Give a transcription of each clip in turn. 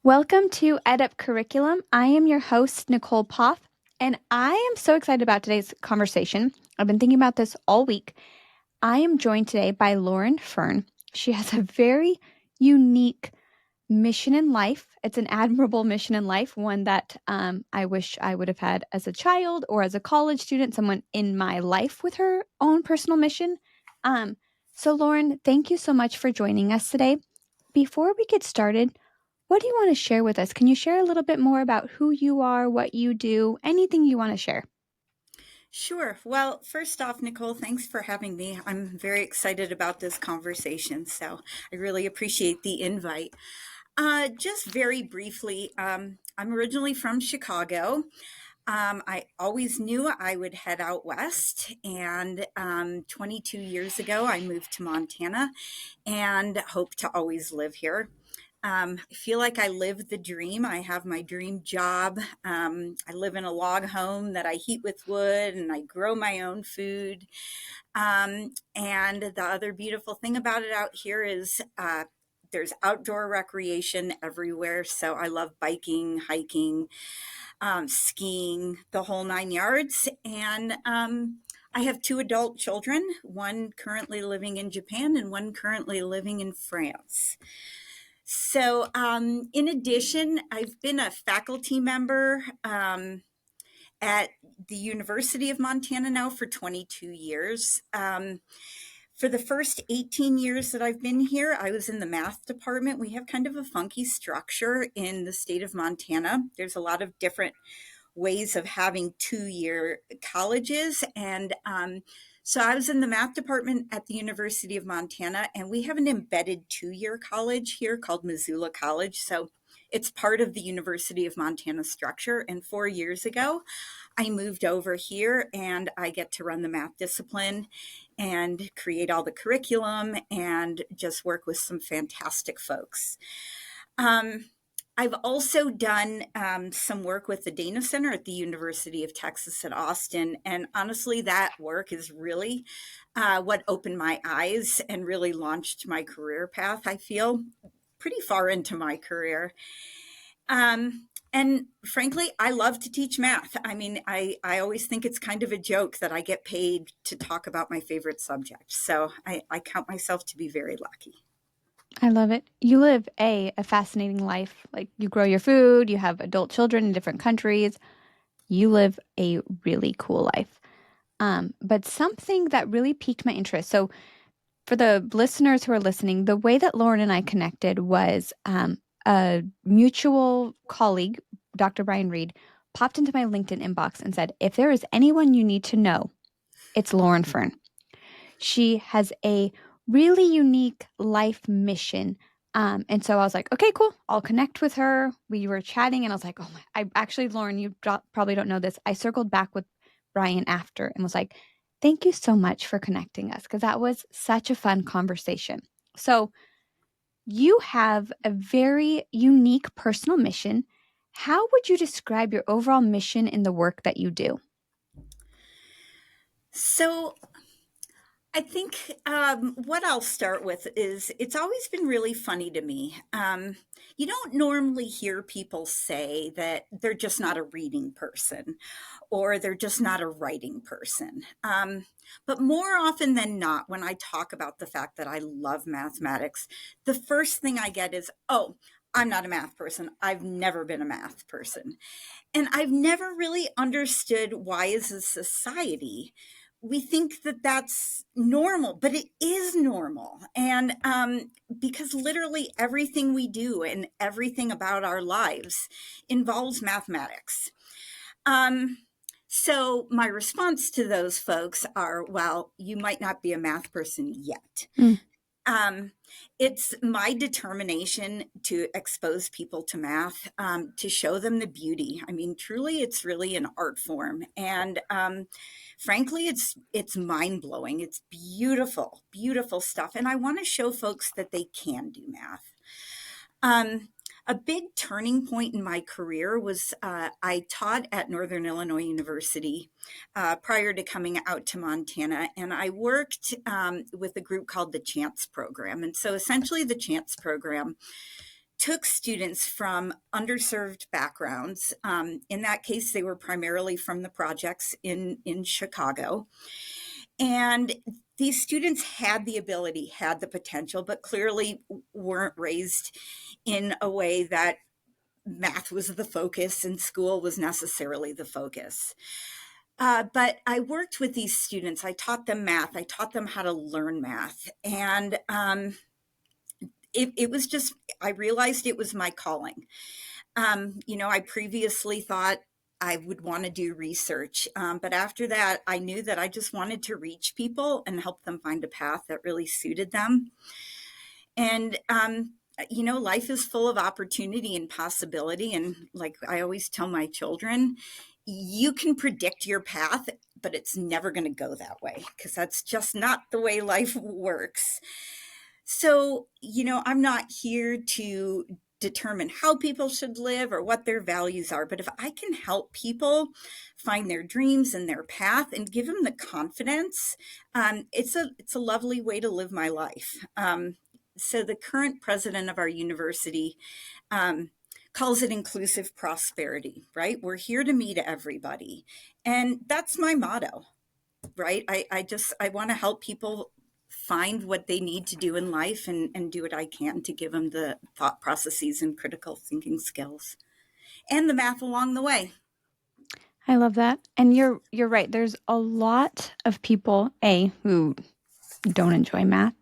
Welcome to EdUp Curriculum. I am your host, Nicole Poff, and I am so excited about today's conversation. I've been thinking about this all week. I am joined today by Lauren Fern. She has a very unique mission in life. It's an admirable mission in life, one that I wish I would have had as a child or as a college student, someone in my life with her own personal mission. So, Lauren, thank you so much for joining us today. Before we get started, what do you want to share with us? Can you share a little bit more about who you are, what you do, anything you want to share? Sure. Well, first off, Nicole, thanks for having me. I'm very excited about this conversation, so I really appreciate the invite. Just very briefly, I'm originally from Chicago. I always knew I would head out west, and 22 years ago, I moved to Montana and hope to always live here. I feel like I live the dream. I have my dream job. I live in a log home that I heat with wood and I grow my own food. And the other beautiful thing about it out here is there's outdoor recreation everywhere. So I love biking, hiking, skiing, the whole nine yards. And I have two adult children, one currently living in Japan and one currently living in France. So, in addition, I've been a faculty member at the University of Montana now for 22 years. For the first 18 years that I've been here, I was in the math department. We have kind of a funky structure in the state of Montana. There's a lot of different ways of having 2-year colleges. And so I was in the math department at the University of Montana, and we have an embedded 2-year college here called Missoula College. So it's part of the University of Montana structure. And 4 years ago, I moved over here and I get to run the math discipline and create all the curriculum and just work with some fantastic folks. I've also done some work with the Dana Center at the University of Texas at Austin. And honestly, that work is really what opened my eyes and really launched my career path, I feel, pretty far into my career. And frankly, I love to teach math. I mean, I always think it's kind of a joke that I get paid to talk about my favorite subject. So I count myself to be very lucky. I love it. You live a fascinating life. Like you grow your food, you have adult children in different countries. You live a really cool life. But something that really piqued my interest. So, for the listeners who are listening, the way that Lauren and I connected was a mutual colleague, Dr. Brian Reed, popped into my LinkedIn inbox and said, if there is anyone you need to know, it's Lauren Fern. She has a really unique life mission. And so I was like, okay, cool. I'll connect with her. We were chatting and I was like, oh my, I actually, Lauren, you probably don't know this. I circled back with Brian after and was like, thank you so much for connecting us because that was such a fun conversation. So you have a very unique personal mission. How would you describe your overall mission in the work that you do? So I think what I'll start with is it's always been really funny to me. You don't normally hear people say that they're just not a reading person or they're just not a writing person. But more often than not, when I talk about the fact that I love mathematics, the first thing I get is, oh, I'm not a math person. I've never been a math person. And I've never really understood why, as a society, we think that that's normal, but it is normal. And because literally everything we do and everything about our lives involves mathematics. Um, so my response to those folks are, well, you might not be a math person yet. Mm, Um, it's my determination to expose people to math, to show them the beauty. I mean, truly, it's really an art form, and frankly, it's mind blowing. It's beautiful, beautiful stuff, and I want to show folks that they can do math. Um, a big turning point in my career was I taught at Northern Illinois University prior to coming out to Montana, and I worked with a group called the Chance Program. And so essentially, the Chance Program took students from underserved backgrounds. In that case, they were primarily from the projects in Chicago. And these students had the ability, had the potential, but clearly weren't raised in a way that math was the focus and school was necessarily the focus. But I worked with these students. I taught them math. I taught them how to learn math. And it was just, I realized it was my calling. I previously thought I would want to do research. But after that, I knew that I just wanted to reach people and help them find a path that really suited them. And, life is full of opportunity and possibility. And like I always tell my children, you can predict your path, but it's never going to go that way because that's just not the way life works. So, I'm not here to determine how people should live or what their values are, but if I can help people find their dreams and their path and give them the confidence, it's a lovely way to live my life. So the current president of our university calls it inclusive prosperity, right? We're here to meet everybody. And that's my motto, right? I want to help people find what they need to do in life and do what I can to give them the thought processes and critical thinking skills and the math along the way. I love that. And you're right. There's a lot of people, who don't enjoy math.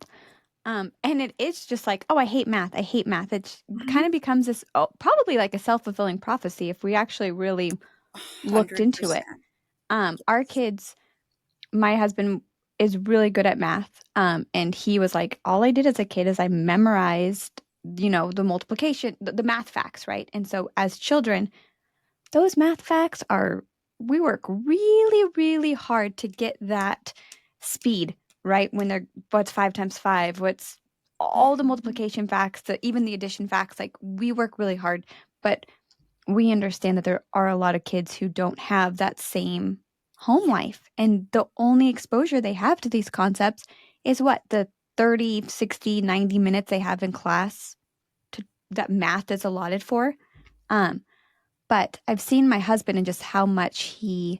And it is just like, oh, I hate math. I hate math. It kind of becomes this, probably like a self-fulfilling prophecy if we actually really looked into it. 100%. Our kids, my husband is really good at math. And he was like, all I did as a kid is I memorized, the multiplication, the math facts, right? And so as children, those math facts are, we work really, really hard to get that speed, right? When they're, what's 5 times 5? What's all the multiplication facts, even the addition facts, like we work really hard. But we understand that there are a lot of kids who don't have that same home life. And the only exposure they have to these concepts is what? The 30, 60, 90 minutes they have in class that math is allotted for. Um, but I've seen my husband and just how much he's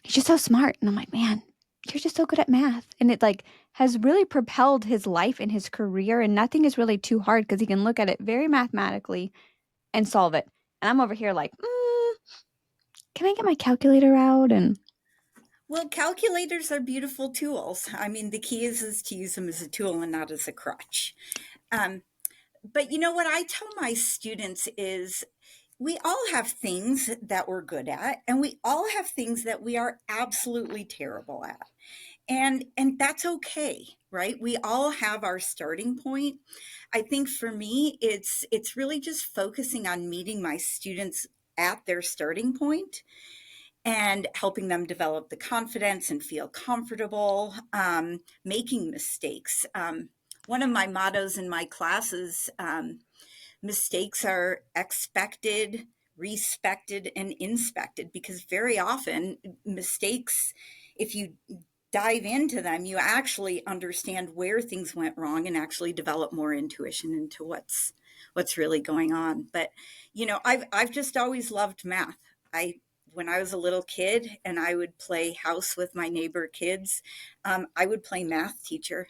just so smart. And I'm like, man, you're just so good at math. And it like has really propelled his life and his career. And nothing is really too hard because he can look at it very mathematically and solve it. And I'm over here like, can I get my calculator out? And Well, calculators are beautiful tools. I mean, the key is to use them as a tool and not as a crutch. Um, but what I tell my students is we all have things that we're good at, and we all have things that we are absolutely terrible at. And that's okay, right? We all have our starting point. I think for me, it's really just focusing on meeting my students at their starting point and helping them develop the confidence and feel comfortable making mistakes. One of my mottos in my classes, mistakes are expected, respected, and inspected, because very often mistakes, if you dive into them, you actually understand where things went wrong and actually develop more intuition into what's really going on. But I've just always loved math. I When I was a little kid and I would play house with my neighbor kids, I would play math teacher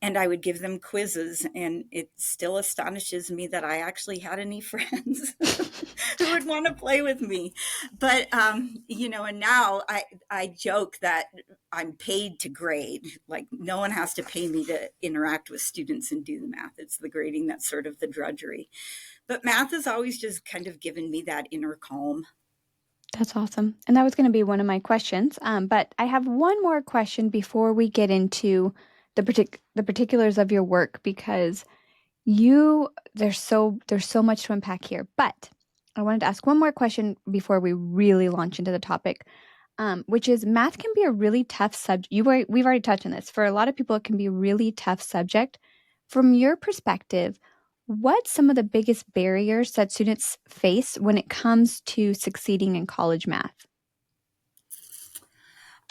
and I would give them quizzes. And it still astonishes me that I actually had any friends who would want to play with me. But, and now I joke that I'm paid to grade. Like no one has to pay me to interact with students and do the math. It's the grading that's sort of the drudgery. But math has always just kind of given me that inner calm. that's awesome. And that was going to be one of my questions. But I have one more question before we get into the particulars of your work because there's so much to unpack here. But I wanted to ask one more question before we really launch into the topic, which is math can be a really tough subject. We've already touched on this. For a lot of people, it can be a really tough subject. From your perspective, what's some of the biggest barriers that students face when it comes to succeeding in college math?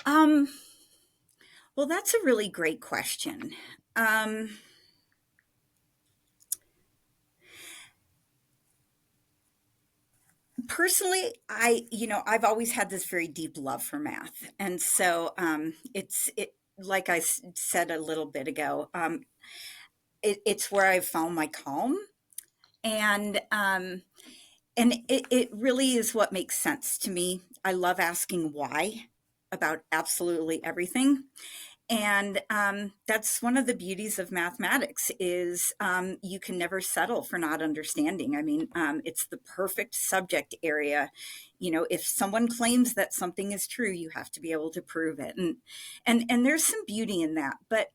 Um, well, that's a really great question. Um, Personally, I've always had this very deep love for math. And so like said a little bit ago, it's where I've found my calm. And, it really is what makes sense to me. I love asking why about absolutely everything. And that's one of the beauties of mathematics is you can never settle for not understanding. I mean, it's the perfect subject area. If someone claims that something is true, you have to be able to prove it, and there's some beauty in that. But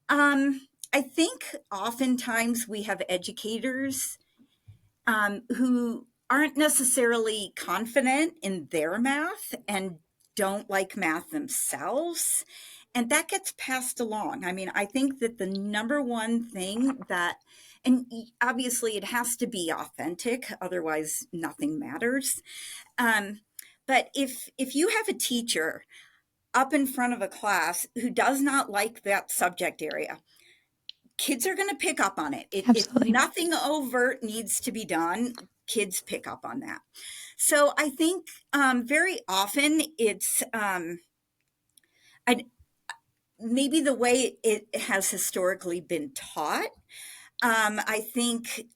I think oftentimes we have educators who aren't necessarily confident in their math and don't like math themselves. And that gets passed along. I mean, I think that the number one thing that, and obviously it has to be authentic, otherwise nothing matters. Um, but if you have a teacher up in front of a class who does not like that subject area, kids are going to pick up on it. If Absolutely. nothing overt needs to be done, kids pick up on that. So I think very often it's I, maybe the way it has historically been taught. I think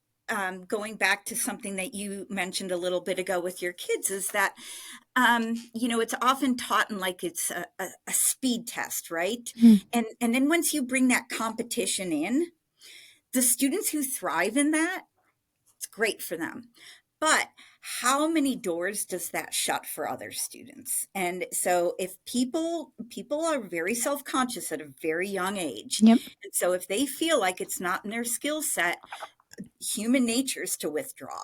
going back to something that you mentioned a little bit ago with your kids is that it's often taught in like it's a speed test, right? Mhm. And then once you bring that competition in, the students who thrive in that, it's great for them. But how many doors does that shut for other students? And so if people are very self-conscious at a very young age, Yep. and so if they feel like it's not in their skill set, human nature is to withdraw.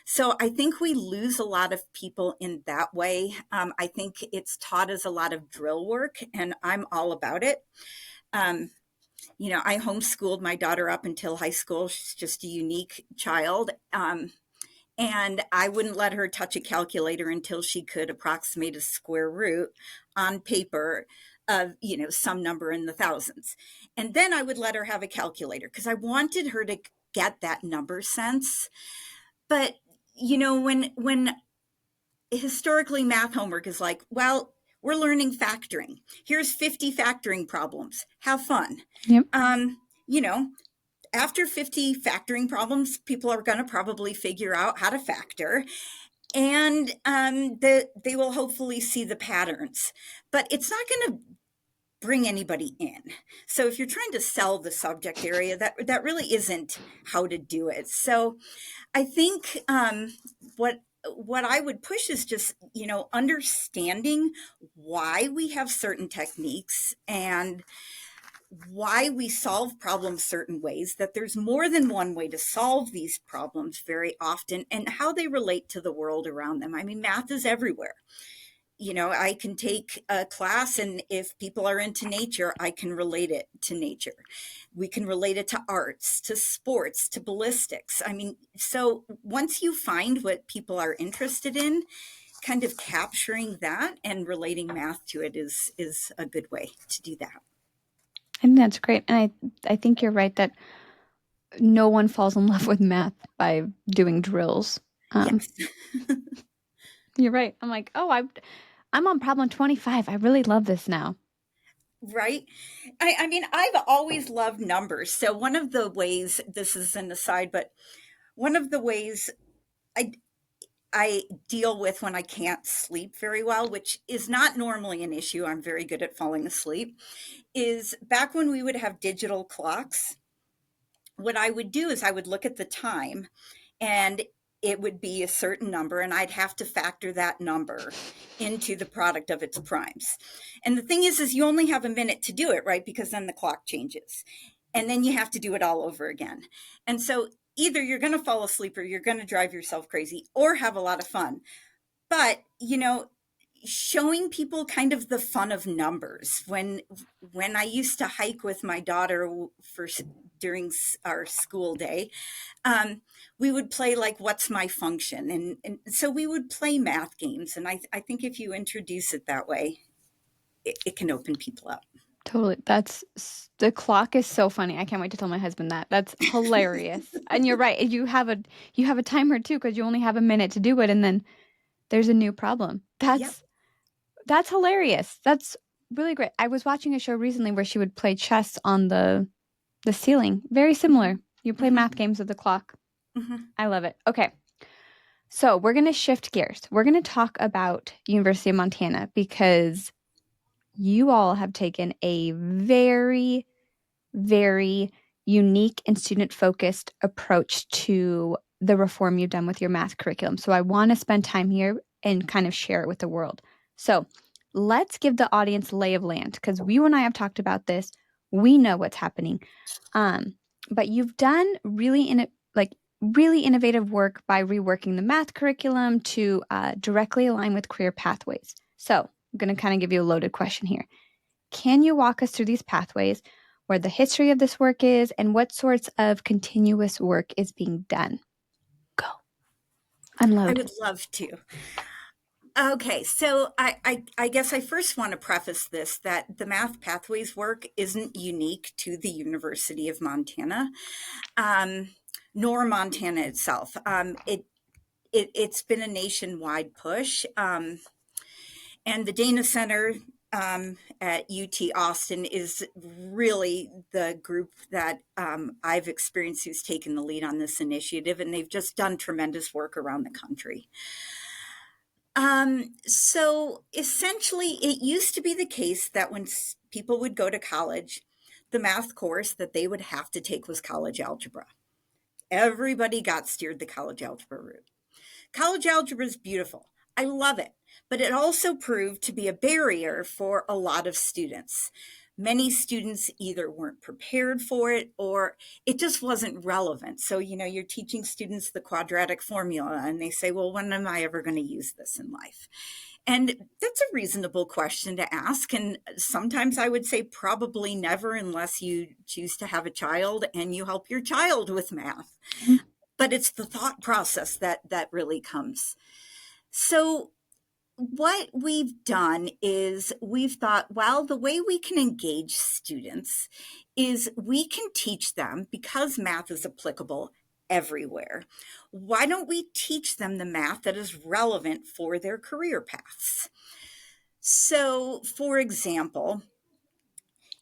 So I think we lose a lot of people in that way. I think it's taught as a lot of drill work, and I'm all about it. Um, I homeschooled my daughter up until high school. She's just a unique child. And I wouldn't let her touch a calculator until she could approximate a square root on paper of, some number in the thousands. And then I would let her have a calculator because I wanted her to get that number sense. But, when historically math homework is like, well, we're learning factoring. Here's 50 factoring problems. Have fun. Yep. Um, you know, After 50 factoring problems, people are going to probably figure out how to factor, and they will hopefully see the patterns. But it's not going to bring anybody in. So if you're trying to sell the subject area, that really isn't how to do it. So I think what I would push is just understanding why we have certain techniques and why we solve problems certain ways, that there's more than one way to solve these problems very often, and how they relate to the world around them. I mean, math is everywhere. I can take a class, and if people are into nature, I can relate it to nature. We can relate it to arts, to sports, to ballistics. I mean, so once you find what people are interested in, kind of capturing that and relating math to it is a good way to do that. I think that's great. And I think you're right that no one falls in love with math by doing drills. Um, Yes. you're right. I'm like, oh, I'm on problem 25. I really love this now. Right. I mean, I've always loved numbers. So one of the ways, this is an aside, but one of the ways I I deal with when I can't sleep very well, which is not normally an issue, I'm very good at falling asleep, is back when we would have digital clocks, what I would do is I would look at the time, and it would be a certain number, and I'd have to factor that number into the product of its primes. And the thing is you only have a minute to do it, right? Because then the clock changes. And then you have to do it all over again. And so either you're going to fall asleep or you're going to drive yourself crazy or have a lot of fun. But, showing people kind of the fun of numbers. When I used to hike with my daughter for during our school day, we would play like what's my function, and so we would play math games. And I think if you introduce it that way, it can open people up. Totally. The clock is so funny. I can't wait to tell my husband that. That's hilarious. And you're right. You have a timer too because you only have a minute to do it and then there's a new problem. Yep. That's hilarious. That's really great. I was watching a show recently where she would play chess on the ceiling. Very similar. You play Hmm. math games with the clock. Hmm. I love it. Okay. So, we're going to shift gears. We're going to talk about University of Montana because you all have taken a very very unique and student focused approach to the reform you've done with your math curriculum. So I want to spend time here and kind of share it with the world. So let's give the audience lay of land because you and I have talked about this. We know what's happening. Um, but you've done really innovative work by reworking the math curriculum to directly align with career pathways. So I'm going to kind of give you a loaded question here. Can you walk us through these pathways, where the history of this work is, and what sorts of continuous work is being done? Go. I Unload. would love to. Okay, so I guess I first want to preface this that the Math Pathways work isn't unique to the University of Montana, um, nor Montana itself. It's been a nationwide push, and the Dana Center at UT Austin is really the group that I've experienced who's taken the lead on this initiative, and they've just done tremendous work around the country. So essentially, it used to be the case that when people would go to college, the math course that they would have to take was college algebra. Everybody got steered the college algebra route. College algebra is beautiful. I love it. But it also proved to be a barrier for a lot of students. Many students either weren't prepared for it or it just wasn't relevant. So, you're teaching students the quadratic formula and they say, well, when am I ever going to use this in life? And that's a reasonable question to ask. And sometimes I would say probably never unless you choose to have a child and you help your child with math. Mhm. But it's the thought process that really comes. So what we've done is we've thought, well, the way we can engage students is we can teach them because math is applicable everywhere. Why don't we teach them the math that is relevant for their career paths? So, for example,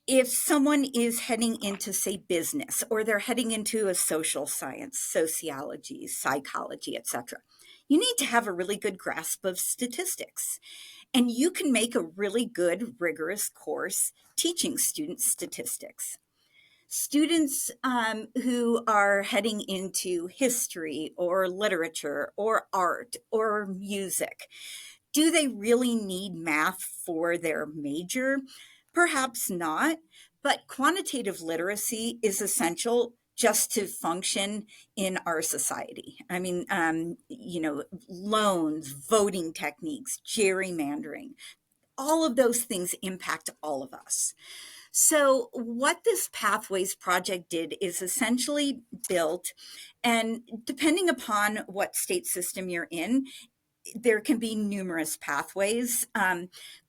if someone is heading into, say, business, or they're heading into a social science, sociology, psychology, etc., you need to have a really good grasp of statistics. And you can make a really good, rigorous course teaching students statistics. Students who are heading into history or literature or art or music, do they really need math for their major? Perhaps not, but quantitative literacy is essential just to function in our society. I mean, loans, voting techniques, gerrymandering, all of those things impact all of us. So, what this Pathways project did is essentially built, and depending upon what state system you're in, there can be numerous pathways.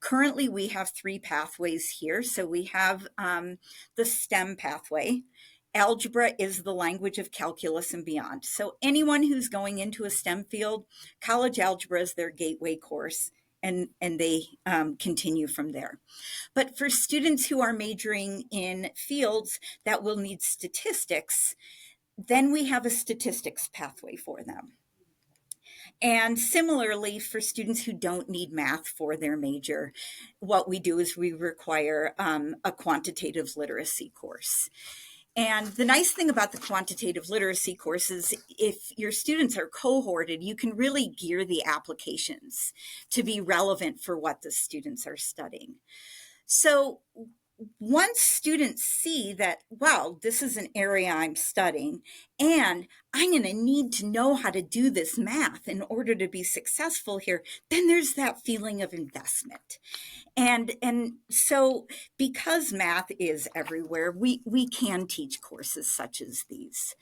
Currently, we have three pathways here. So we have the STEM pathway. Algebra is the language of calculus and beyond. So anyone who's going into a STEM field, college algebra is their gateway course, and they continue from there. But for students who are majoring in fields that will need statistics, then we have a statistics pathway for them. And similarly, for students who don't need math for their major, what we do is we require a quantitative literacy course. And the nice thing about the quantitative literacy course is if your students are cohorted, you can really gear the applications to be relevant for what the students are studying. So once students see that, wow, this is an area I'm studying, and I'm going to need to know how to do this math in order to be successful here, then there's that feeling of investment. And so because math is everywhere, we can teach courses such as these.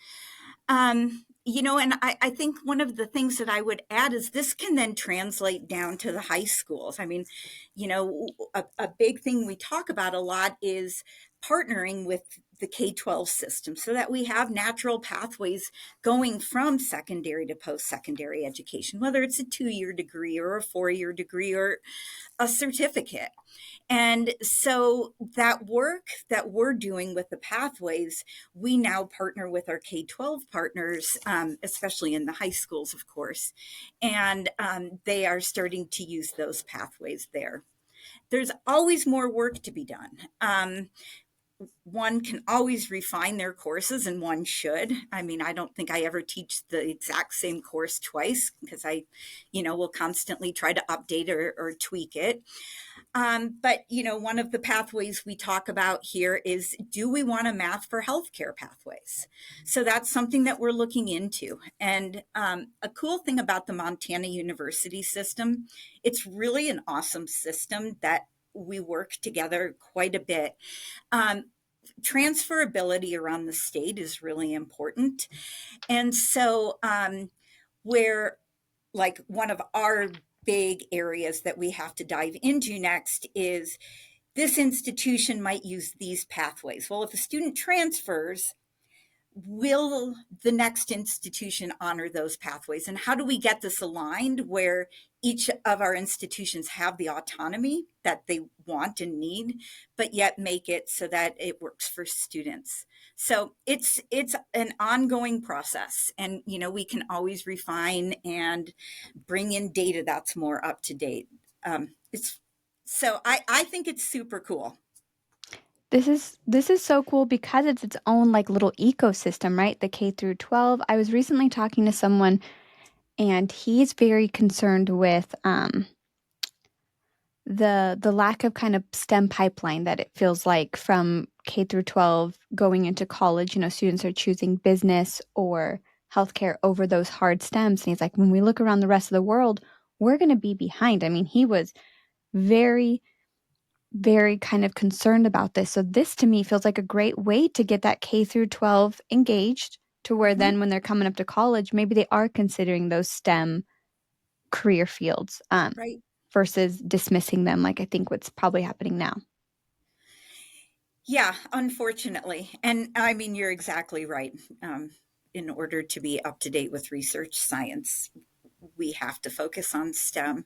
and I think one of the things that I would add is this can then translate down to the high schools. I mean, a big thing we talk about a lot is partnering with the K-12 system so that we have natural pathways going from secondary to post-secondary education, whether it's a 2-year degree or a 4-year degree or a certificate. And so that work that we're doing with the pathways, we now partner with our K-12 partners, especially in the high schools, of course, and they are starting to use those pathways there. There's always more work to be done. One can always refine their courses, and one should. I mean, I don't think I ever teach the exact same course twice because will constantly try to update or tweak it. But one of the pathways we talk about here is, do we want a math for healthcare pathways? So that's something that we're looking into. And a cool thing about the Montana University system, it's really an awesome system that we work together quite a bit. Transferability around the state is really important. And so, where like one of our big areas that we have to dive into next is, this institution might use these pathways. Well, if a student transfers, will the next institution honor those pathways? And how do we get this aligned where each of our institutions have the autonomy that they want and need, but yet make it so that it works for students? So it's an ongoing process, and we can always refine and bring in data that's more up to date. It's so I think it's super cool. This is so cool because it's its own like little ecosystem, right? The K through 12. I was recently talking to someone and he's very concerned with the lack of kind of STEM pipeline that it feels like from K through 12 going into college. Students are choosing business or healthcare over those hard STEMs. And he's like, when we look around the rest of the world, we're going to be behind. I mean, he was very, very kind of concerned about this. So this to me feels like a great way to get that K through 12 engaged to where Mhm. then when they're coming up to college, maybe they are considering those STEM career fields, Right. versus dismissing them like I think what's probably happening now. Yeah, unfortunately. And I mean, you're exactly right. In order to be up to date with research science, we have to focus on STEM.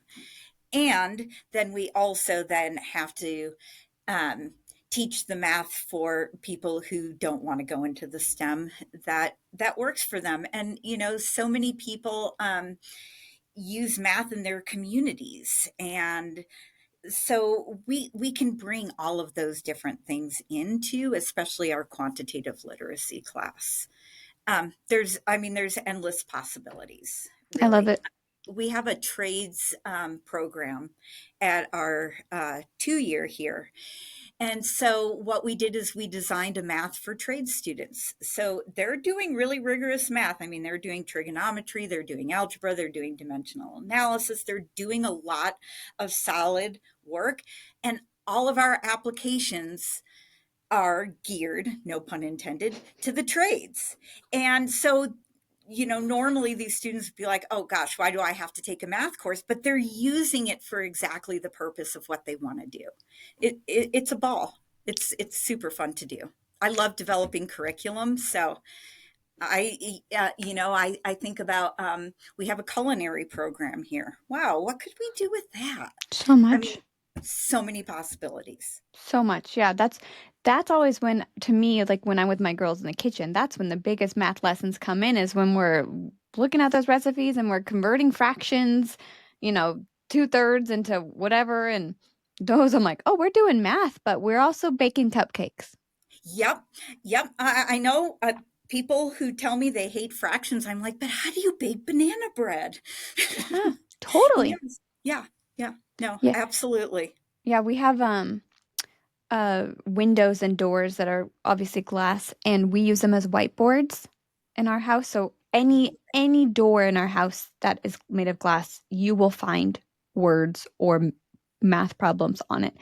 And then we also then have to um, teach the math for people who don't want to go into the STEM, that works for them. And, so many people use math in their communities, and so we can bring all of those different things into, especially our quantitative literacy class. There's endless possibilities, I love really. it. We have a trades program at our 2-year here. And so what we did is we designed a math for trade students. So they're doing really rigorous math. I mean, they're doing trigonometry, they're doing algebra, they're doing dimensional analysis, they're doing a lot of solid work. And all of our applications are geared, no pun intended, to the trades. And so, normally these students would be like, oh gosh, why do I have to take a math course? But they're using it for exactly the purpose of what they want to do. It's a ball. It's super fun to do. I love developing curriculum. So I think about, we have a culinary program here. Wow, what could we do with that? So I mean, much. so many possibilities. So much. Yeah, that's always when to me like when I'm with my girls in the kitchen, that's when the biggest math lessons come in is when we're looking at those recipes and we're converting fractions, you know, two-thirds into whatever and those I'm like, "Oh, we're doing math, but we're also baking cupcakes." Yep. Yep. I know people who tell me they hate fractions. I'm like, but how do you bake banana bread? Yeah, totally. Yes. Yeah. Yeah. No, Yeah. absolutely. Yeah, we have windows and doors that are obviously glass and we use them as whiteboards in our house. So any door in our house that is made of glass, you will find words or math problems on it.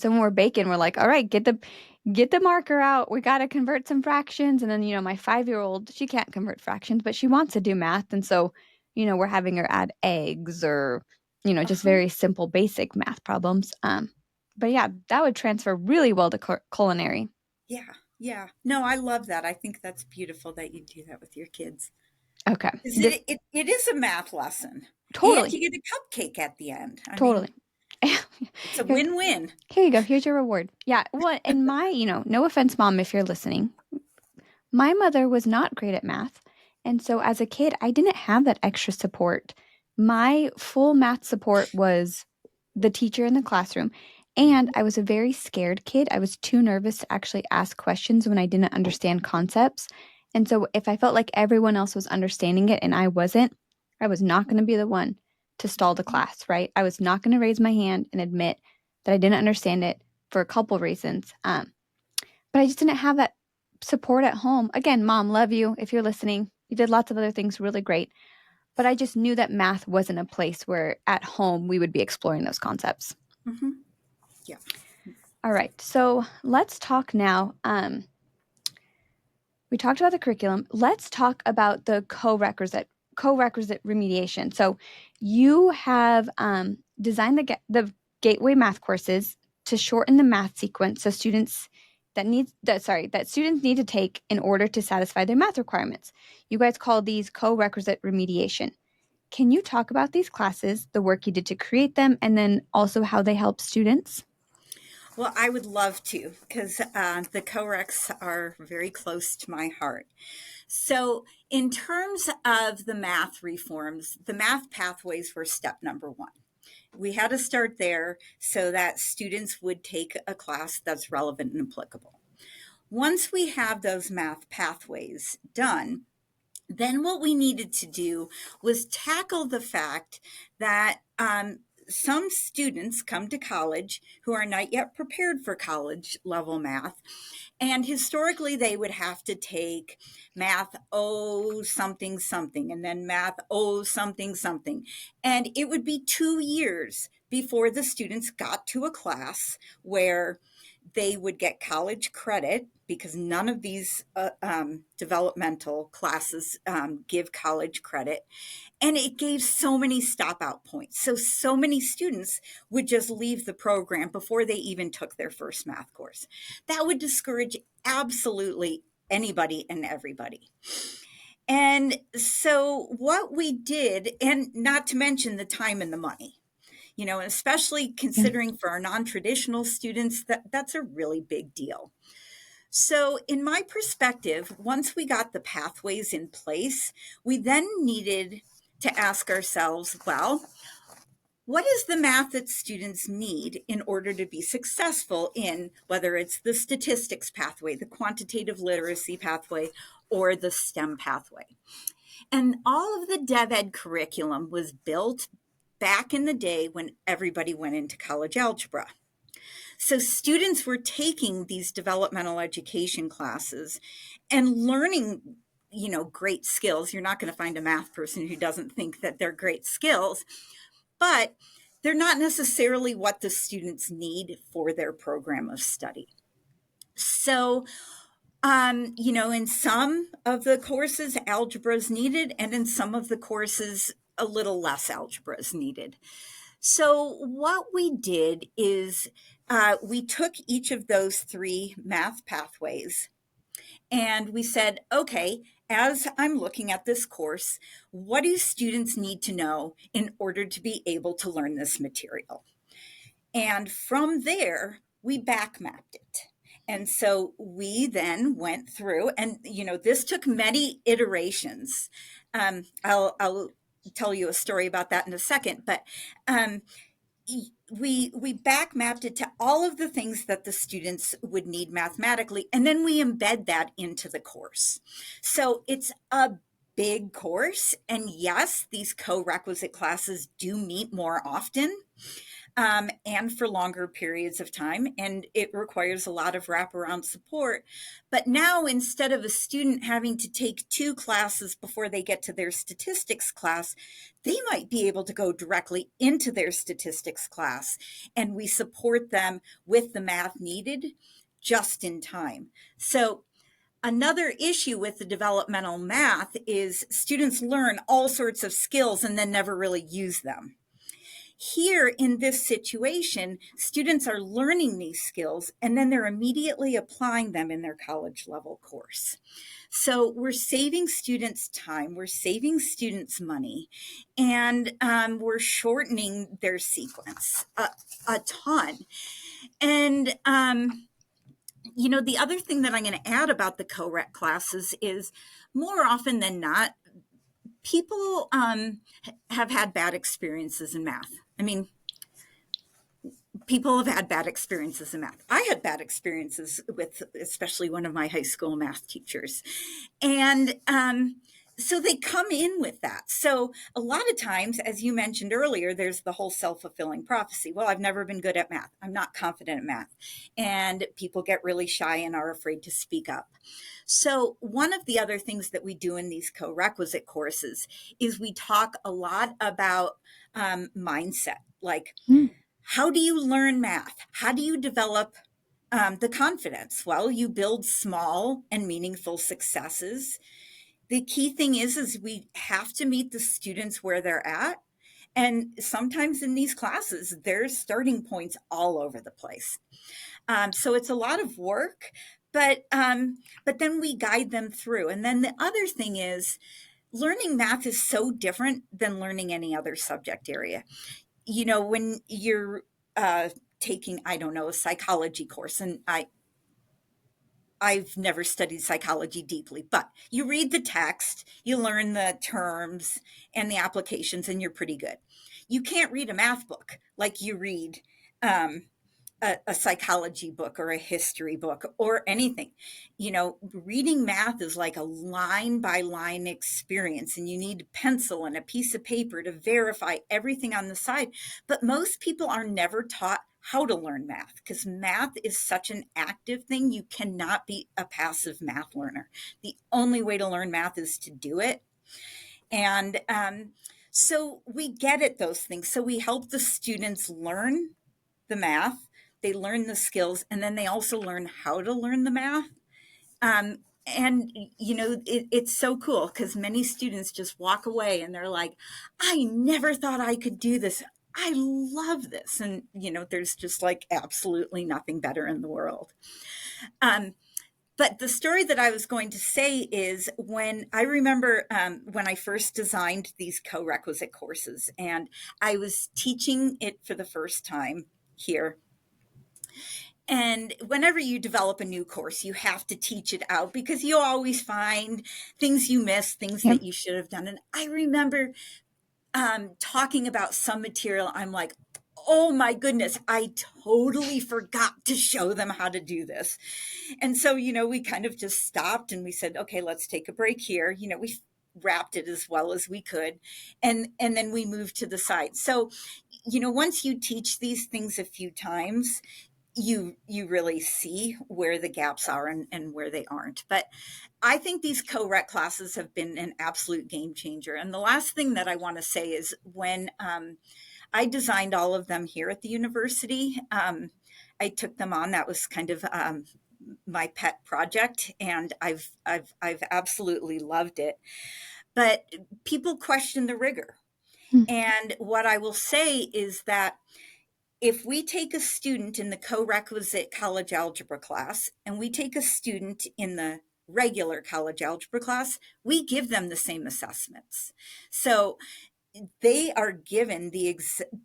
So when we're baking, we're like, all right, get the marker out. We got to convert some fractions. And then, my 5-year-old, she can't convert fractions, but she wants to do math. And so, we're having her add eggs or, just Uh-huh. very simple, basic math problems. But yeah, that would transfer really well to culinary. Yeah. Yeah. No, I love that. I think that's beautiful that you do that with your kids. Okay. 'Cause it is a math lesson, and Totally. you get a cupcake at the end. I mean, Totally. it's a Here, win-win. here you go. Here's your reward. Yeah. Well, and no offense, mom, if you're listening, my mother was not great at math. And so as a kid, I didn't have that extra support. My full math support was the teacher in the classroom. And I was a very scared kid. I was too nervous to actually ask questions when I didn't understand concepts. And so if I felt like everyone else was understanding it and I wasn't, I was not going to be the one to stall the class, right? I was not going to raise my hand and admit that I didn't understand it for a couple reasons. But I just didn't have that support at home. Again, mom, love you if you're listening. You did lots of other things really great. But I just knew that math wasn't a place where at home we would be exploring those concepts. Mhm. Yeah. All right. So let's talk now. We talked about the curriculum. Let's talk about the co-requisite remediation. So you have designed the gateway math courses to shorten the math sequence so students that students need to take in order to satisfy their math requirements. You guys call these co-requisite remediation. Can you talk about these classes, the work you did to create them, and then also how they help students? Well, I would love to because the co-recs are very close to my heart. So, in terms of the math reforms, the math pathways were step number one. We had to start there so that students would take a class that's relevant and applicable. Once we have those math pathways done, then what we needed to do was tackle the fact that some students come to college who are not yet prepared for college level math. And historically, they would have to take math oh something something and then math oh something something. And it would be 2 years before the students got to a class where they would get college credit because none of these developmental classes give college credit. And it gave so many stop out points. So many students would just leave the program before they even took their first math course. That would discourage absolutely anybody and everybody. And so what we did, and not to mention the time and the money, especially Yeah. considering for our non-traditional students, that's a really big deal. So, in my perspective, once we got the pathways in place, we then needed to ask ourselves, well, what is the math that students need in order to be successful in whether it's the statistics pathway, the quantitative literacy pathway, or the STEM pathway? And all of the DevEd curriculum was built back in the day when everybody went into college algebra. So students were taking these developmental education classes and learning, great skills. You're not going to find a math person who doesn't think that they're great skills, but they're not necessarily what the students need for their program of study. So, in some of the courses, algebra is needed, and in some of the courses, a little less algebra is needed. So, what we did is we took each of those three math pathways and we said, okay, as I'm looking at this course, what do students need to know in order to be able to learn this material? And from there, we back mapped it. And so we then went through, and this took many iterations. I'll tell you a story about that in a second, but um, we back mapped it to all of the things that the students would need mathematically, and then we embed that into the course. So it's a big course, and yes, these co-requisite classes do meet more often. and for longer periods of time. And it requires a lot of wraparound support. But now, instead of a student having to take two classes before they get to their statistics class, they might be able to go directly into their statistics class. And we support them with the math needed just in time. So another issue with the developmental math is students learn all sorts of skills and then never really use them. Here in this situation, students are learning these skills and then they're immediately applying them in their college level course. So we're saving students time, we're saving students money, and we're shortening their sequence a ton. And the other thing that I'm going to add about the co-rec classes is more often than not, people have had bad experiences in math. I mean, people have had bad experiences in math. I had bad experiences with especially one of my high school math teachers. And so they come in with that. So a lot of times, as you mentioned earlier, there's the whole self-fulfilling prophecy. Well, I've never been good at math. I'm not confident in math. And people get really shy and are afraid to speak up. So one of the other things that we do in these co-requisite courses is we talk a lot about mindset, like Mm. how do you learn math? How do you develop the confidence? Well, you build small and meaningful successes. The key thing is we have to meet the students where they're at. And sometimes in these classes, there's starting points all over the place. So it's a lot of work, but then we guide them through. And then the other thing is learning math is so different than learning any other subject area. When you're taking, I don't know, a psychology course, and I've never studied psychology deeply, but you read the text, you learn the terms and the applications, and you're pretty good. You can't read a math book like you read um, a psychology book or a history book or anything. Reading math is like a line by line experience, and you need a pencil and a piece of paper to verify everything on the side. But most people are never taught how to learn math because math is such an active thing. You cannot be a passive math learner. The only way to learn math is to do it. And so we get at those things. So we help the students learn the math, they learn the skills, and then they also learn how to learn the math. It's so cool because many students just walk away and they're like, I never thought I could do this. I love this. And, there's just like absolutely nothing better in the world. But the story that I was going to say is when I remember when I first designed these co-requisite courses and I was teaching it for the first time here. And whenever you develop a new course, you have to teach it out because you always find things you missed, things Yep. that you should have done. And I remember talking about some material. I'm like, oh my goodness, I totally forgot to show them how to do this. And so, we kind of just stopped and we said, okay, let's take a break here. We wrapped it as well as we could. And then we moved to the side. So, once you teach these things a few times, you really see where the gaps are and where they aren't. But I think these co-rec classes have been an absolute game changer. And the last thing that I want to say is when I designed all of them here at the university, I took them on. That was kind of my pet project, and I've absolutely loved it. But people question the rigor. Mm. And what I will say is that if we take a student in the co-requisite college algebra class and we take a student in the regular college algebra class, we give them the same assessments. So they are given the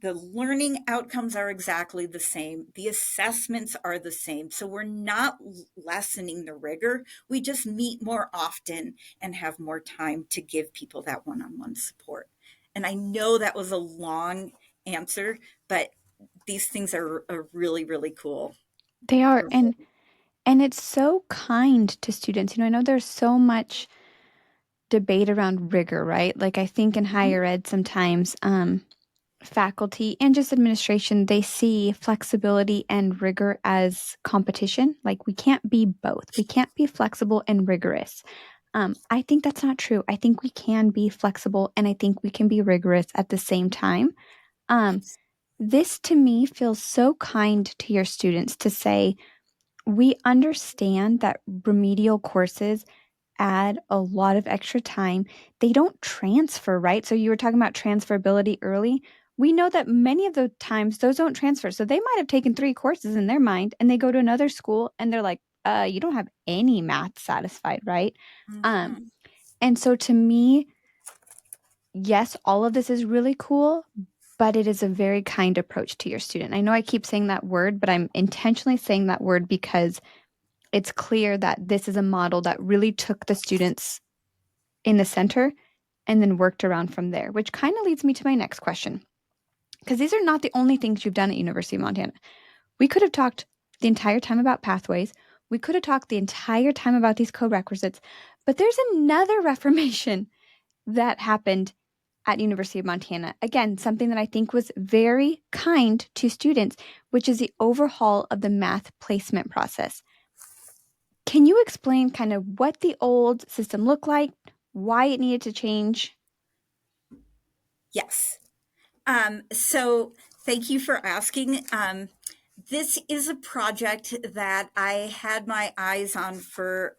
learning outcomes are exactly the same. The assessments are the same. So we're not lessening the rigor. We just meet more often and have more time to give people that one-on-one support. And I know that was a long answer, but these things are really, really cool. They are, and it's so kind to students. I know there's so much debate around rigor, right? Like I think in higher ed sometimes, faculty and just administration, they see flexibility and rigor as competition. Like we can't be both. We can't be flexible and rigorous. I think that's not true. I think we can be flexible and I think we can be rigorous at the same time. Um, Yes. this to me feels so kind to your students to say, we understand that remedial courses add a lot of extra time. They don't transfer, right? So you were talking about transferability early. We know that many of the times those don't transfer. So they might have taken three courses in their mind and they go to another school and they're like, you don't have any math satisfied, right? Um, Hmm. and so to me, yes, all of this is really cool, but it is a very kind approach to your student. I know I keep saying that word, but I'm intentionally saying that word because it's clear that this is a model that really took the students in the center and then worked around from there, which kind of leads me to my next question. Because these are not the only things you've done at University of Montana. We could have talked the entire time about pathways. We could have talked the entire time about these co-requisites, but there's another reformation that happened at University of Montana. Again, something that I think was very kind to students, which is the overhaul of the math placement process. Can you explain kind of what the old system looked like, why it needed to change? Yes. So thank you for asking. This is a project that I had my eyes on for,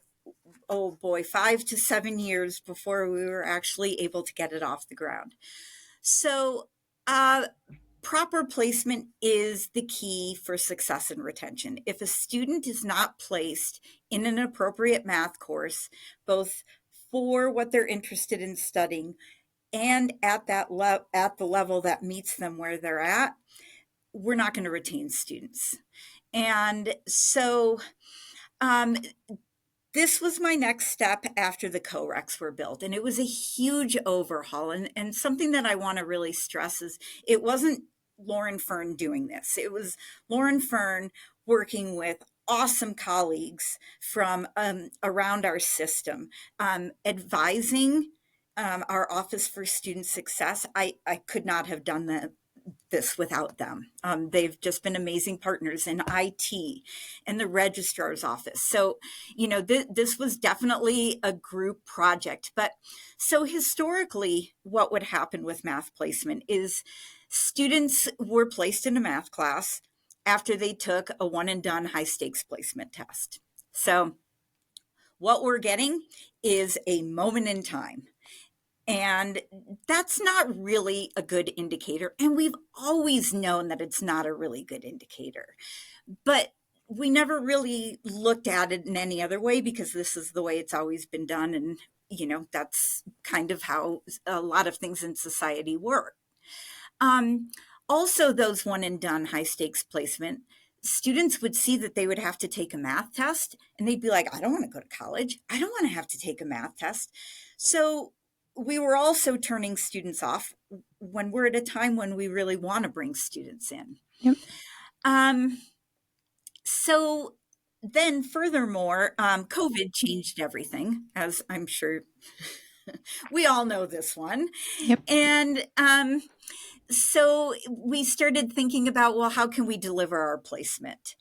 oh boy, 5 to 7 years before we were actually able to get it off the ground. So, uh, proper placement is the key for success and retention. If a student is not placed in an appropriate math course, both for what they're interested in studying and at the level that meets them where they're at, we're not going to retain students. And so um, this was my next step after the co-recs were built, and it was a huge overhaul. And something that I want to really stress is it wasn't Lauren Fern doing this. It was Lauren Fern working with awesome colleagues from around our system, advising our Office for Student Success. I could not have done this without them. They've just been amazing partners in IT and the registrar's office. So, this was definitely a group project. But so historically, what would happen with math placement is students were placed in a math class after they took a one and done high stakes placement test. So, what we're getting is a moment in time. And that's not really a good indicator. And we've always known that it's not a really good indicator. But we never really looked at it in any other way because this is the way it's always been done. And, that's kind of how a lot of things in society work. Um, Also, those one and done high stakes placement, students would see that they would have to take a math test and they'd be like, I don't want to go to college. I don't want to have to take a math test. So we were also turning students off when we're at a time when we really want to bring students in. Yep. Um, so then, furthermore, COVID changed everything, as I'm sure we all know this one. Yep. And so we started thinking about, well, how can we deliver our placement?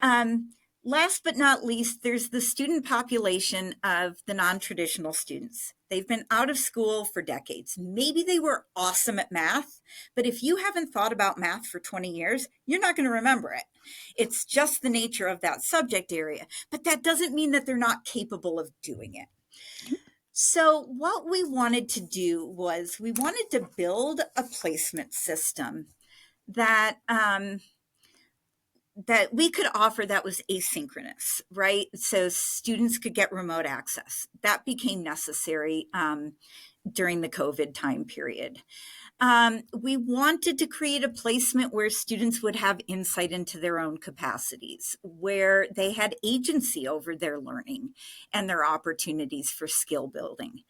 Um, Last but not least, there's the student population of the non-traditional students. They've been out of school for decades. Maybe they were awesome at math, but if you haven't thought about math for 20 years, you're not going to remember it. It's just the nature of that subject area, but that doesn't mean that they're not capable of doing it. So, what we wanted to do was we wanted to build a placement system that that we could offer that was asynchronous, right? So students could get remote access. That became necessary during the COVID time period. We wanted to create a placement where students would have insight into their own capacities, where they had agency over their learning and their opportunities for skill building.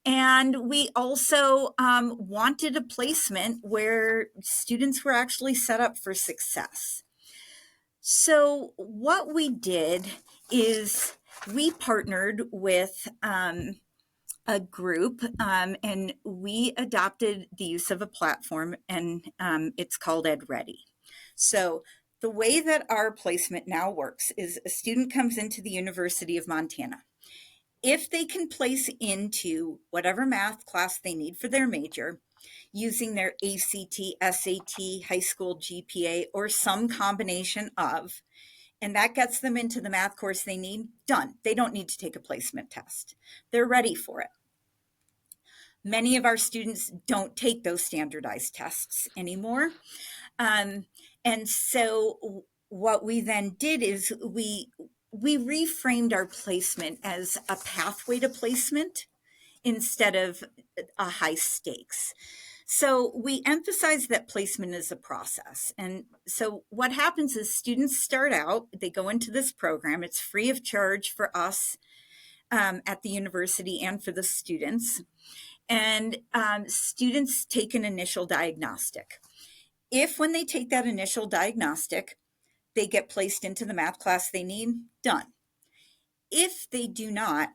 And we also wanted a placement where students were actually set up for success. So, what we did is we partnered with a group, and we adopted the use of a platform, and it's called EdReady. So the way that our placement now works is a student comes into the University of Montana. If they can place into whatever math class they need for their major using their ACT, SAT, high school GPA, or some combination of, and that gets them into the math course they need, done. They don't need to take a placement test. They're ready for it. Many of our students don't take those standardized tests anymore. Um, and so what we then did is we reframed our placement as a pathway to placement instead of a high stakes. So we emphasize that placement is a process. And so what happens is students start out, they go into this program, it's free of charge for us at the university and for the students. And students take an initial diagnostic. If when they take that initial diagnostic, they get placed into the math class they need, done. If they do not,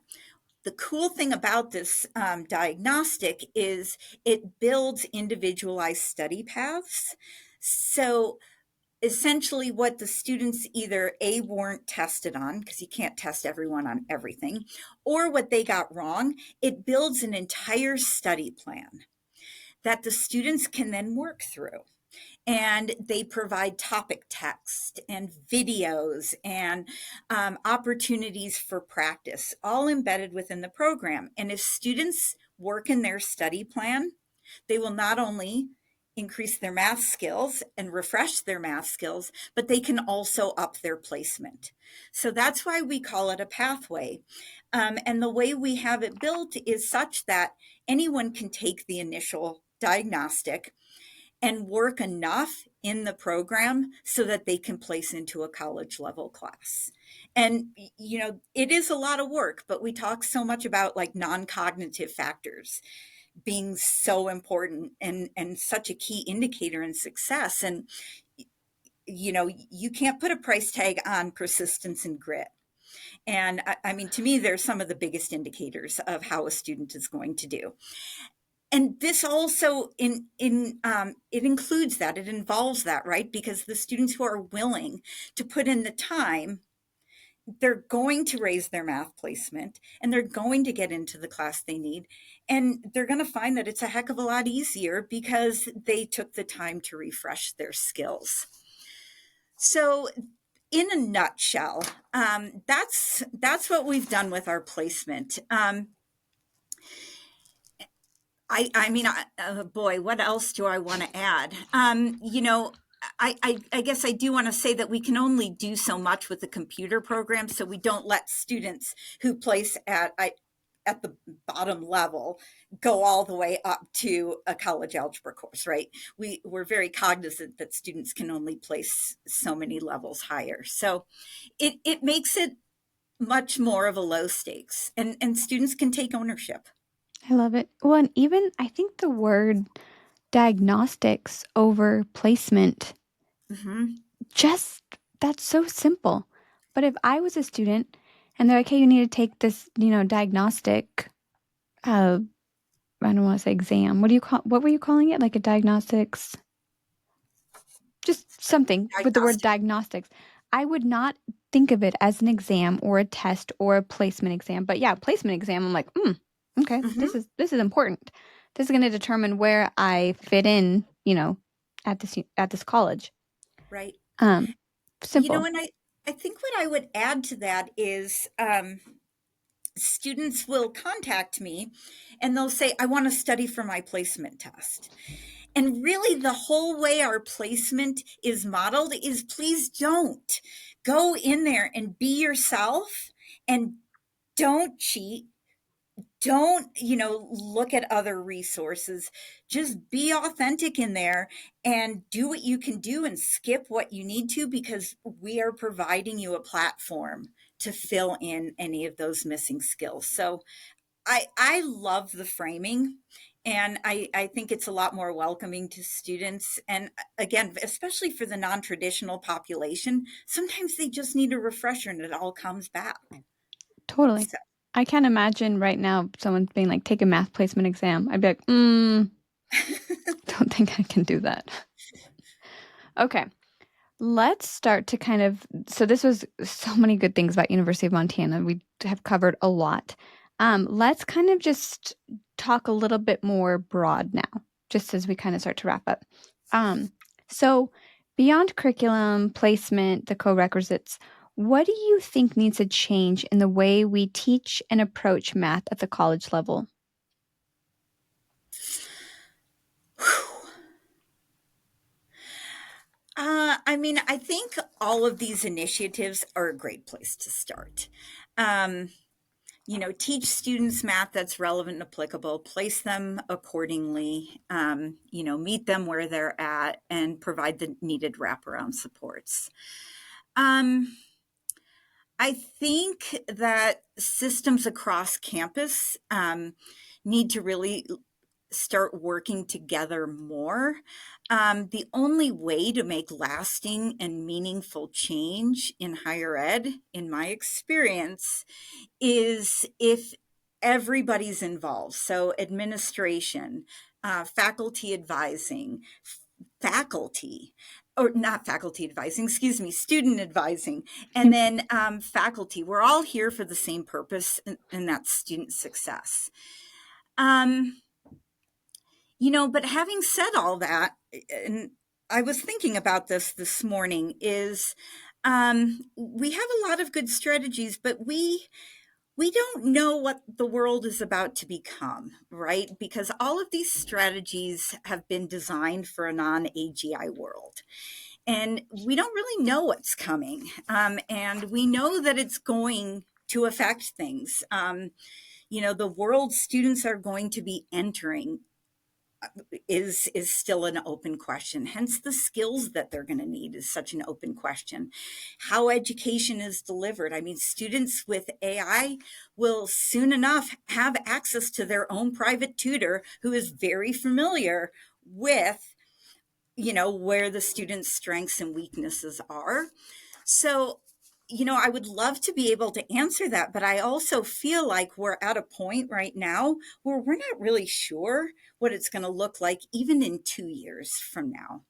the cool thing about this diagnostic is it builds individualized study paths. So essentially what the students either weren't tested on, because you can't test everyone on everything, or what they got wrong, it builds an entire study plan that the students can then work through. And they provide topic text and videos and opportunities for practice, all embedded within the program. And if students work in their study plan, they will not only increase their math skills and refresh their math skills, but they can also up their placement. So that's why we call it a pathway. And the way we have it built is such that anyone can take the initial diagnostic and work enough in the program so that they can place into a college level class. And, you know, it is a lot of work, but we talk so much about like non-cognitive factors being so important and such a key indicator in success. And, you know, you can't put a price tag on persistence and grit. And I mean, to me, they're some of the biggest indicators of how a student is going to do. And this also it includes that, it involves that, right? Because the students who are willing to put in the time, they're going to raise their math placement and they're going to get into the class they need. And they're going to find that it's a heck of a lot easier because they took the time to refresh their skills. So in a nutshell, that's what we've done with our placement. I mean, boy, what else do I want to add? You know, I guess I do want to say that we can only do so much with the computer program, so we don't let students who place at the bottom level go all the way up to a college algebra course, right? We're very cognizant that students can only place so many levels higher. So it makes it much more of a low stakes, and students can take ownership. I love it. Well, and even I think the word diagnostics over placement, Hmm. just that's so simple. But if I was a student and they're like, hey, you need to take this, diagnostic, uh, I don't want to say exam. What were you calling it? Like a diagnostics, just something with the word Diagnostic. diagnostics. I would not think of it as an exam or a test or a placement exam. But yeah, placement exam, I'm like, okay, this Hmm. is this is important. This is going to determine where I fit in, at this college. Right. Um, You know, simple. and I think what I would add to that is students will contact me and they'll say, I want to study for my placement test. And really, the whole way our placement is modeled is please don't go in there and be yourself and don't cheat. Don't, look at other resources. Just be authentic in there and do what you can do and skip what you need to because we are providing you a platform to fill in any of those missing skills. So I love the framing, and I think it's a lot more welcoming to students. And again, especially for the non-traditional population, sometimes they just need a refresher and it all comes back. Totally. So. I can't imagine right now someone being like, take a math placement exam. I'd be like, don't think I can do that. Okay. Let's start to kind of, so this was so many good things about University of Montana. We have covered a lot. Let's kind of just talk a little bit more broad now, just as we kind of start to wrap up. Um, so beyond curriculum, placement, the co-requisites, what do you think needs to change in the way we teach and approach math at the college level? I mean, I think all of these initiatives are a great place to start. Um, Teach students math that's relevant and applicable, place them accordingly, meet them where they're at, and provide the needed wraparound supports. Um, I think that systems across campus need to really start working together more. The only way to make lasting and meaningful change in higher ed, in my experience, is if everybody's involved. So, administration, faculty advising, faculty, or not faculty advising, excuse me, student advising, and then faculty. We're all here for the same purpose, and that's student success. Um, but having said all that, and I was thinking about this morning, is we have a lot of good strategies, but we don't know what the world is about to become, right? Because all of these strategies have been designed for a non-AGI world. And we don't really know what's coming. And we know that it's going to affect things. The world students are going to be entering is still an open question. Hence, the skills that they're going to need is such an open question. How education is delivered. I mean, students with AI will soon enough have access to their own private tutor who is very familiar with, where the student's strengths and weaknesses are. So, I would love to be able to answer that, but I also feel like we're at a point right now where we're not really sure what it's going to look like even in 2 years from now.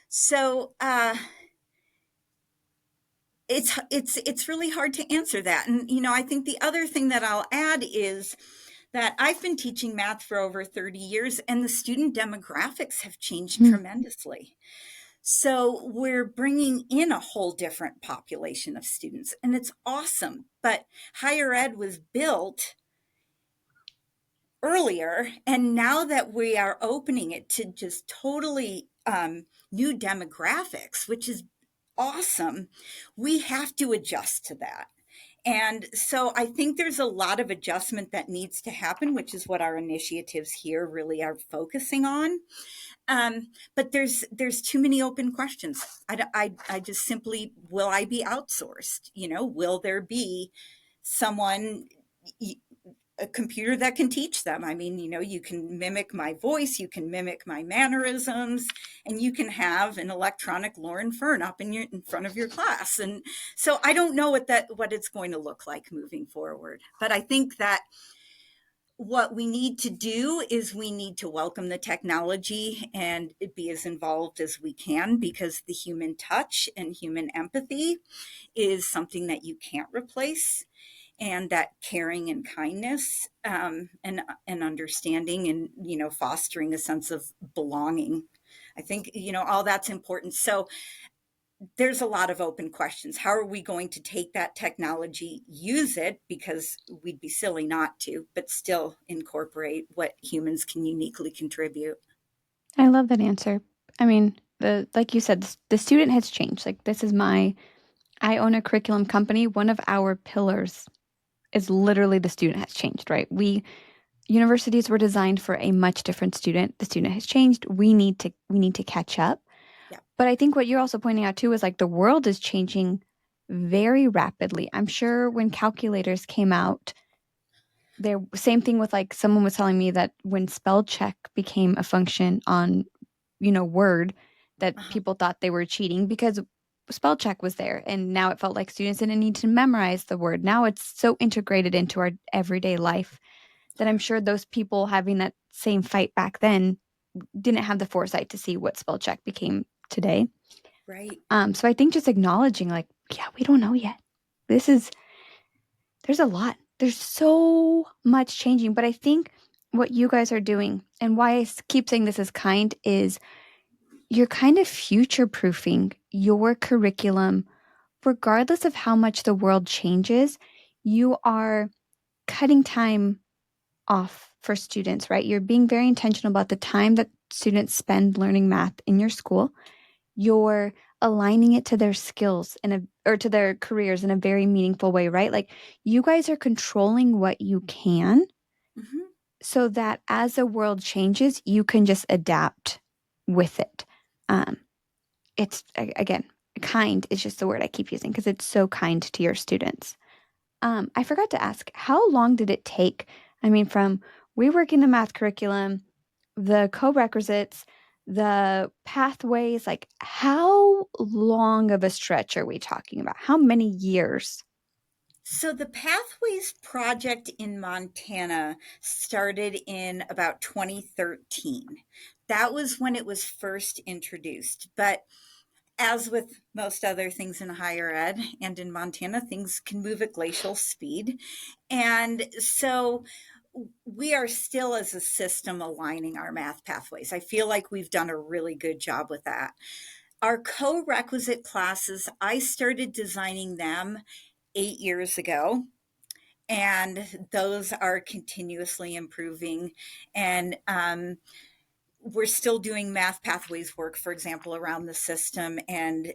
So, it's really hard to answer that. And I think the other thing that I'll add is that I've been teaching math for over 30 years, and the student demographics have changed tremendously. So we're bringing in a whole different population of students, and it's awesome. But higher ed was built earlier, and now that we are opening it to just totally new demographics, which is awesome, we have to adjust to that. And so I think there's a lot of adjustment that needs to happen, which is what our initiatives here really are focusing on. But there's too many open questions. I just simply, will I be outsourced? Will there be someone, a computer that can teach them? I mean, you can mimic my voice, you can mimic my mannerisms, and you can have an electronic Lauren Fern up in front of your class. And so I don't know what it's going to look like moving forward. But I think that what we need to do is we need to welcome the technology and be as involved as we can, because the human touch and human empathy is something that you can't replace, and that caring and kindness, and understanding, and fostering a sense of belonging, I think all that's important. So there's a lot of open questions. How are we going to take that technology, use it, because we'd be silly not to, but still incorporate what humans can uniquely contribute? I love that answer. I mean, like you said, the student has changed. Like this is I own a curriculum company. One of our pillars is literally the student has changed, right? Universities were designed for a much different student. The student has changed. We need to catch up. Yeah. But I think what you're also pointing out too is like the world is changing very rapidly. I'm sure when calculators came out, there same thing with like someone was telling me that when spell check became a function on Word, that Uh-huh. people thought they were cheating because spell check was there, and now it felt like students didn't need to memorize the word. Now it's so integrated into our everyday life that I'm sure those people having that same fight back then didn't have the foresight to see what spell check became today. Right. So I think just acknowledging, like, yeah, we don't know yet. This is there's a lot. There's so much changing, but I think what you guys are doing and why keep saying this is kind is you're kind of future proofing your curriculum regardless of how much the world changes. You are cutting time off for students, right? You're being very intentional about the time that students spend learning math in your school. You're aligning it to their skills in a or to their careers in a very meaningful way, right? Like you guys are controlling what you can Hmm. so that as the world changes, you can just adapt with it. Um, it's again, kind is just the word I keep using because it's so kind to your students. I forgot to ask, how long did it take? I mean, from reworking the math curriculum, the co-requisites, the pathways, like how long of a stretch are we talking about? How many years? So the Pathways project in Montana started in about 2013. That was when it was first introduced. But as with most other things in higher ed and in Montana, things can move at glacial speed. And so we are still, as a system, aligning our math pathways. I feel like we've done a really good job with that. Our co-requisite classes, I started designing them 8 years ago, and those are continuously improving. And we're still doing math pathways work, for example, around the system, and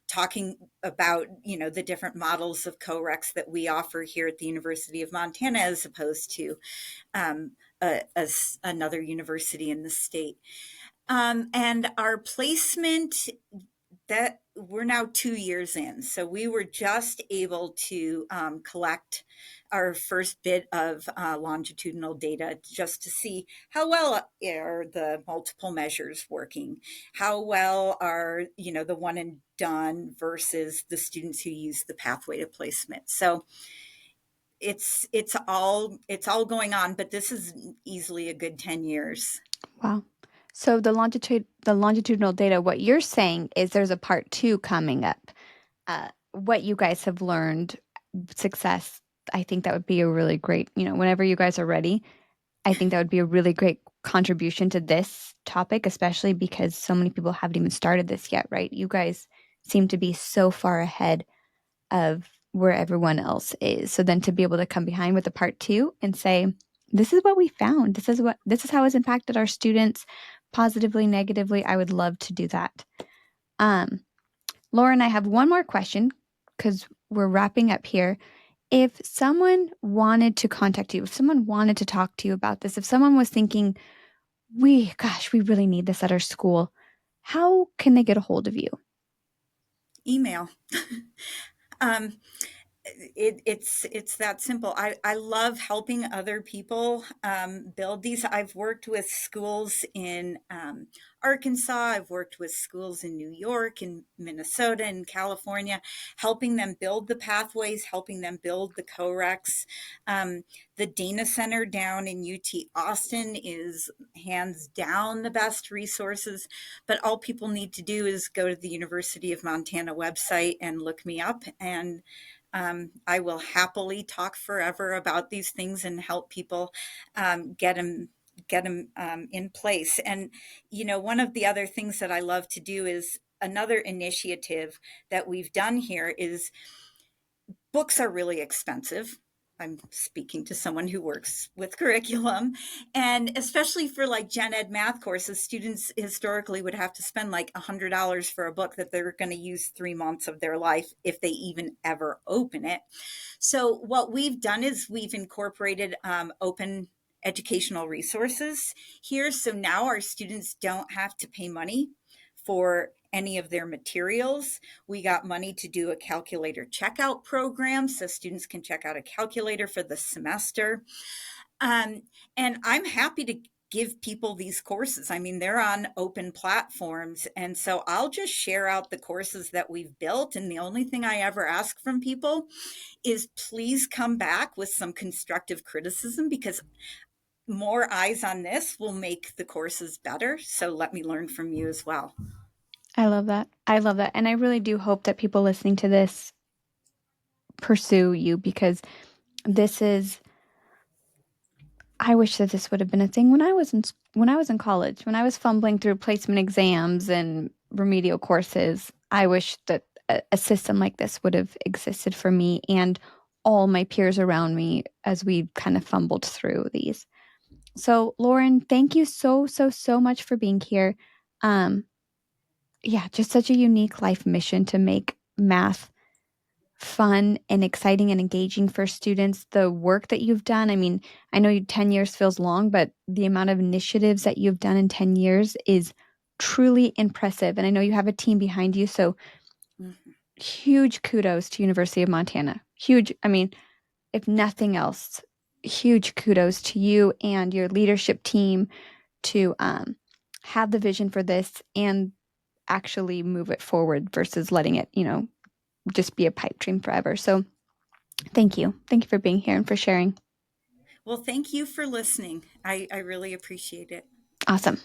talking about the different models of co-recs that we offer here at the University of Montana as opposed to um, another university in the state. And our placement, that we're now 2 years in, so we were just able to collect our first bit of longitudinal data just to see how well are the multiple measures working, how well are the one and done versus the students who use the pathway to placement. So it's all going on, but this is easily a good 10 years. Wow. So the longitudinal data, what you're saying is there's a part two coming up. What you guys have learned, success, I think that would be a really great, whenever you guys are ready, I think that would be a really great contribution to this topic, especially because so many people haven't even started this yet, right? You guys seem to be so far ahead of where everyone else is. So then to be able to come behind with a part two and say, this is what we found. This is how it's impacted our students positively, negatively. I would love to do that. Um, Lauren, I have one more question because we're wrapping up here. If someone wanted to contact you, if someone wanted to talk to you about this, if someone was thinking, we really need this at our school, how can they get a hold of you? Email. um, it's that simple. I love helping other people build these. I've worked with schools in Arkansas. I've worked with schools in New York and Minnesota and California, helping them build the pathways, helping them build the co-recs. The Dana Center down in UT Austin is hands down the best resources, but all people need to do is go to the University of Montana website and look me up, and I will happily talk forever about these things and help people get them in place. And one of the other things that I love to do is another initiative that we've done here is books are really expensive. I'm speaking to someone who works with curriculum. And especially for like gen ed math courses, students historically would have to spend like $100 for a book that they're going to use 3 months of their life if they even ever open it. So, what we've done is we've incorporated open educational resources here. So now our students don't have to pay money for any of their materials. We got money to do a calculator checkout program so students can check out a calculator for the semester. Um, and I'm happy to give people these courses. I mean, they're on open platforms. And so I'll just share out the courses that we've built. And the only thing I ever ask from people is please come back with some constructive criticism, because more eyes on this will make the courses better. So let me learn from you as well. I love that. I love that. And I really do hope that people listening to this pursue you because this is I wish that this would have been a thing when I was in college, when I was fumbling through placement exams and remedial courses. I wish that a system like this would have existed for me and all my peers around me as we kind of fumbled through these. So, Lauren, thank you so much for being here. Um, yeah, just such a unique life mission to make math fun and exciting and engaging for students. The work that you've done, I mean, I know 10 years feels long, but the amount of initiatives that you've done in 10 years is truly impressive. And I know you have a team behind you. So Mhm. huge kudos to University of Montana. Huge, I mean, if nothing else, huge kudos to you and your leadership team to have the vision for this and actually move it forward versus letting it, just be a pipe dream forever. So thank you. Thank you for being here and for sharing. Well, thank you for listening. I really appreciate it. Awesome.